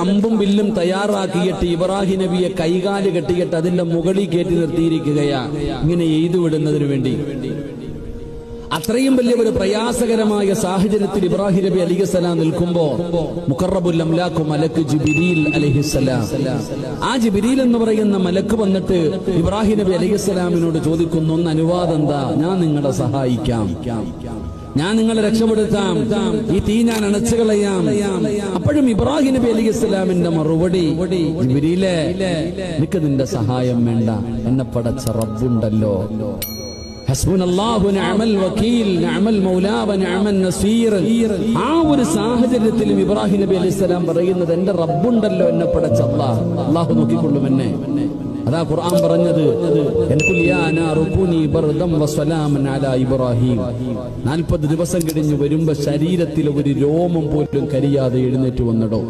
അമ്പും വില്ലും തയ്യാറാക്കിയിട്ട് ഇബ്രാഹിം നബിയെ കൈകാല് കെട്ടിയിട്ട് അതിന്റെ മുകളിൽ കയറ്റി നിർത്തിയിരിക്കുകയാ, ഇങ്ങനെ എയ്തു വിടുന്നതിന് വേണ്ടി. അത്രയും വലിയ ഒരു പ്രയാസകരമായ സാഹചര്യത്തിൽ ഇബ്രാഹിം നബി അലൈഹിസ്സലാം നിൽക്കുമ്പോ മുഖറബുൽ അംലാഖു മലക്ക് ജിബ്രീൽ അലൈഹിസ്സലാം, ആ ജിബ്രീൽ എന്ന് പറയുന്ന മലക്ക് വന്നിട്ട് ഇബ്രാഹിം നബി അലൈഹിസ്സലാമിനോട് ചോദിക്കുന്നു, ഒന്ന് അനുവാദം എന്താ, ഞാൻ നിങ്ങളെ സഹായിക്കാം, ഞാൻ നിങ്ങളെ രക്ഷപ്പെടുത്താം, ഈ തീ ഞാൻ അണച്ചു കളയാം. അപ്പോഴും ഇബ്രാഹിം നബി അലൈഹിസ്സലാമിന്റെ മറുപടി, ജിബ്രീലേ, നിനക്ക് നിന്റെ സഹായം വേണ്ട, എന്നെ പടച്ച റബ്ബുണ്ടല്ലോ. ഹസ്ബുനല്ലാഹു നിഅമൽ വകീൽ നിഅമൽ മൗലാ വ നിഅമൻ നസീർ. ആ ഒരു സാഹചര്യത്തിലും ഇബ്രാഹിം നബി അലൈഹിസ്സലാം പറയുന്നത്, എന്റെ റബ്ബുണ്ടല്ലോ, എന്നെ പടച്ച അല്ലാഹ്, അല്ലാഹു നോക്കിക്കൊള്ളും എന്നെ. അതാ ഖുർആൻ പറഞ്ഞത്, 40 ദിവസം കഴിഞ്ഞ് വരുമ്പോ ശരീരത്തിൽ ഒരു രോമം പോലും കരിയാതെ എഴുന്നേറ്റ് വന്നിടോ.